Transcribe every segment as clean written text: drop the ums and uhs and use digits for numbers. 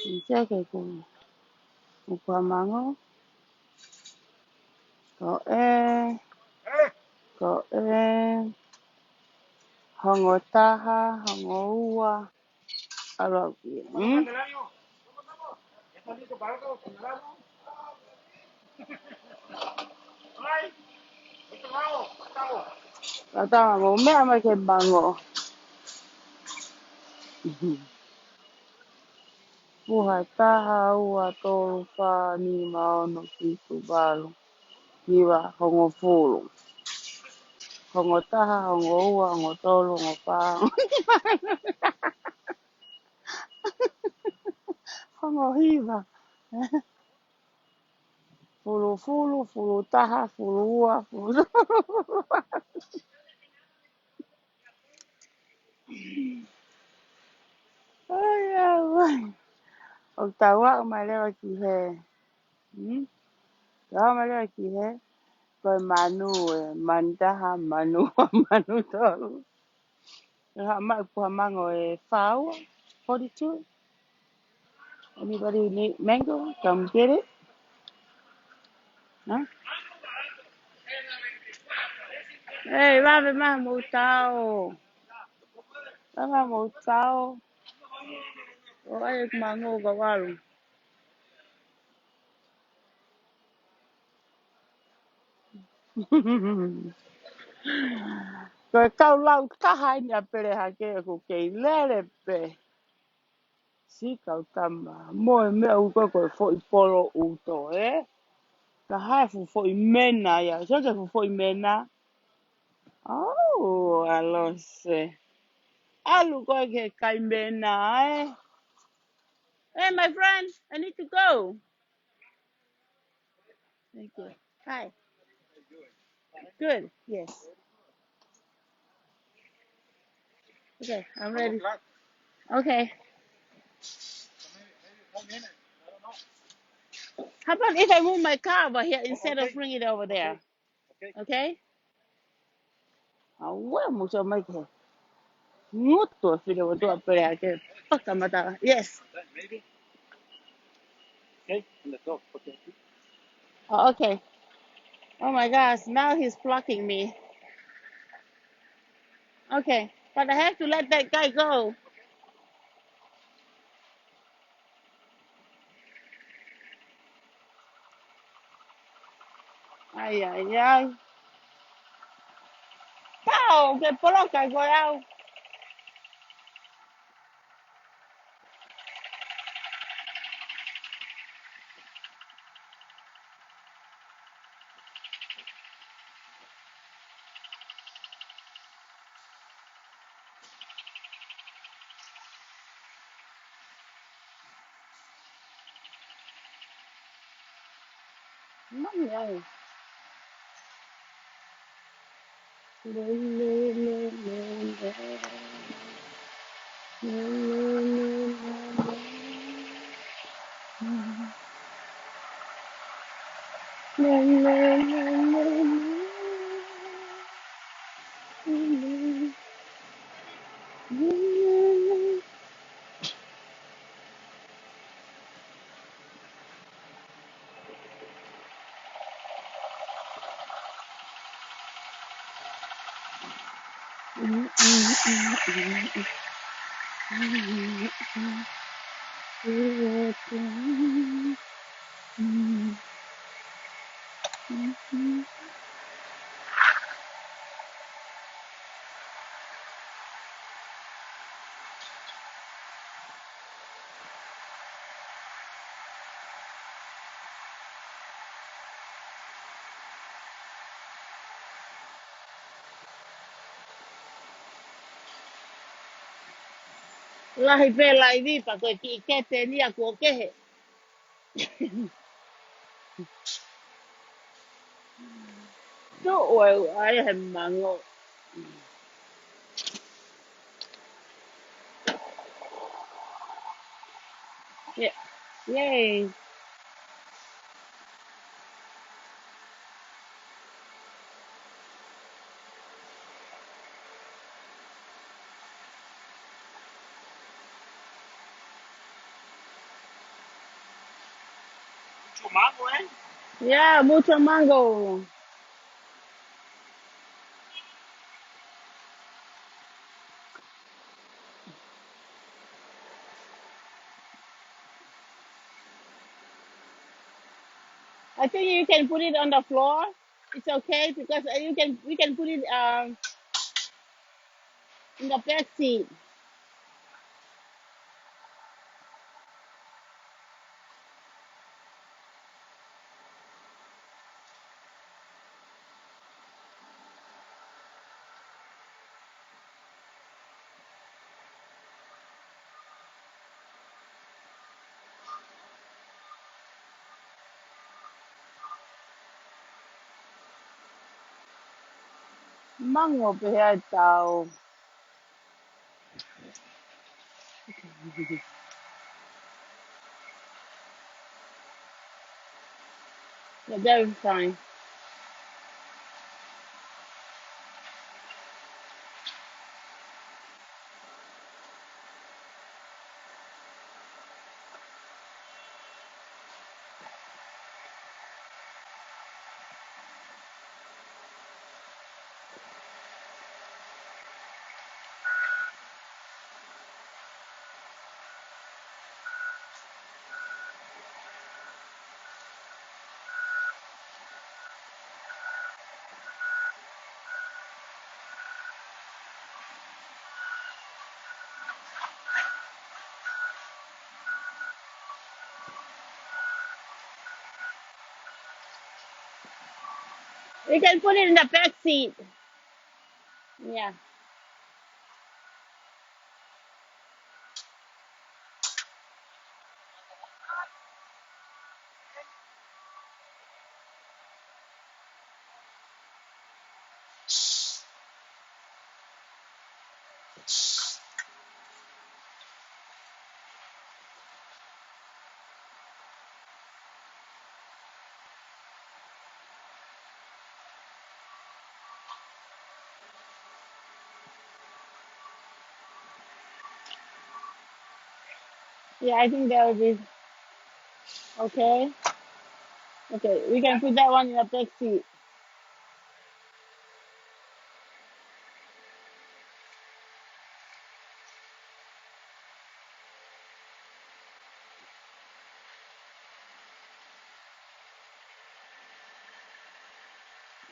Dice que con Upamango, ko hongo taha, hongo ua, alo Tama mo mea mai ke bango. Puha taha ua tolu pa ni maono pitu balu. Kiwa hongo fulu. Hongo taha, hongo ua, hongo tolu, hongo pa. Hongo hiva. Fulu fulu, fulu taha, fulu ua, fulu. Ai ai. O tawa o mai lewa ki he. Tawa mai lewa ki he. Koe manu e mandaha manu manu tolu. Puha mango e whāua, 42. Anybody need mango? Come get it. Huh? Hey, Ravi Mamu Tao. Ravi Mamu Tao. O ai mango gawaru. Koe kau lau taha ni a Pelehake ko kei lere pe. Si kau tama. Moe mea uko koe fo I polo uto, eh? Ka hae fo I mena ya. Soke fo I mena. Oh, alose. Alu koe ke kai mena, eh? Hey, my friend, I need to go. Thank you. Hi. Good. Yes. Okay, I'm ready. Okay. How about if I move my car over here instead of bringing it over there? Okay? Well, mucho más que mucho filo con tu pelea que poca mata. Yes. Oh, okay. Oh my gosh, now he's blocking me. Okay, but I have to let that guy go. Ay, ay, ay. Pau, que coloca el goleado. Mami, ay. Le, le, le, le, le, le, le, le, le, Lahi pe lai vi pa koe ki ke te nia ko kehe. Tu oe ai he mango. Yeah. Yay. Yeah, mucho mango. I think you can put it on the floor. It's okay because you can put it in the back seat. Mango Pehe tao. Yeah, that is fine. You can put it in the back seat. Yeah. Yeah, I think that would be okay. Okay, we can put that one in the back seat.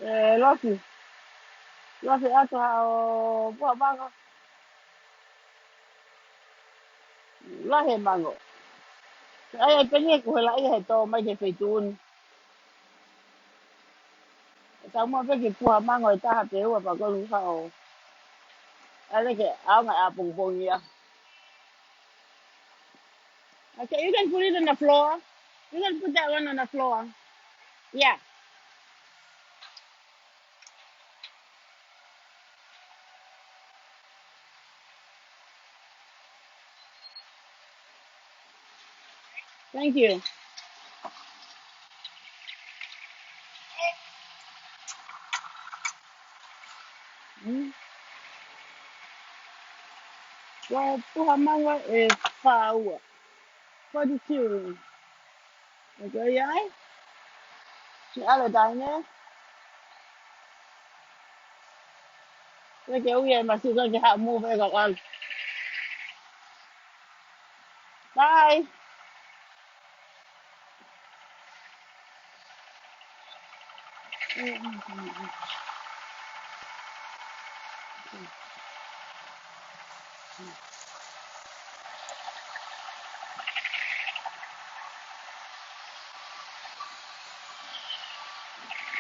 Lucky. Lucky ato how buah mango. Lahe mango. Ay penye ko la ay to mai ke feitun. Sa mo pe ke buah mango ta ha pe wa pa ko lu sao. Ay ke ao ngai a pung pung ya. Okay, you can put it on the floor. You can put that one on the floor. Yeah. Thank you. Mm. Well, buah mango is 42. Okay, yeah. Chị ăn ở đây nhé. Cái kiểu gì mà sư con chị hạ mua về gặp ăn. Bye.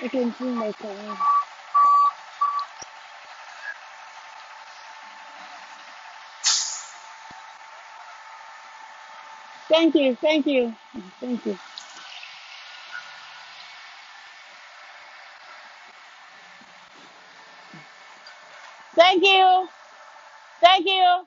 I can see my phone. Thank you, thank you, thank you. Thank you, thank you.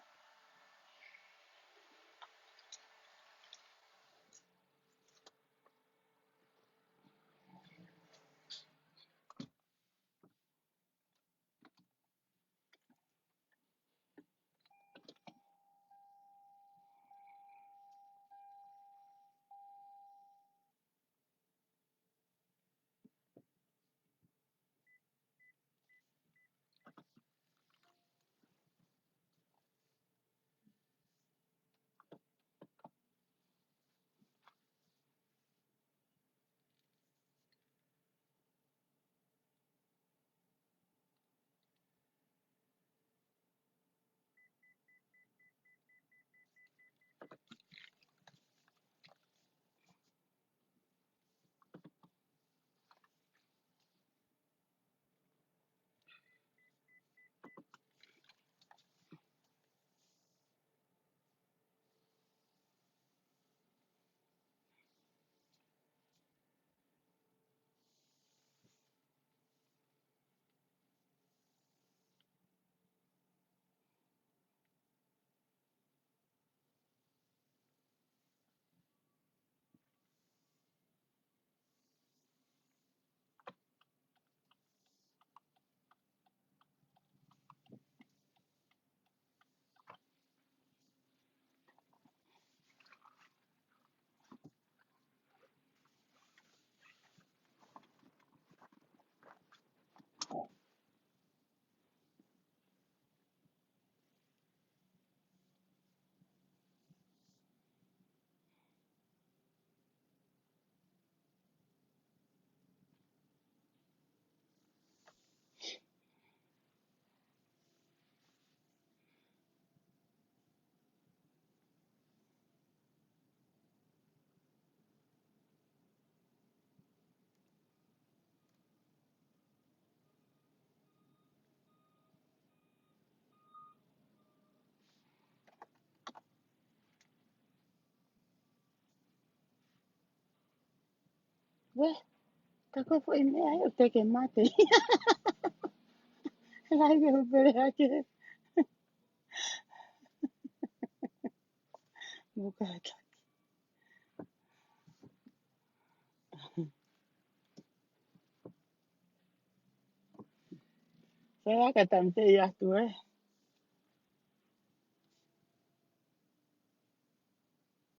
Weh, tako po ime ay teke mate. Lagi ko Pelehake. Buka ata. Saya kata mte ya tu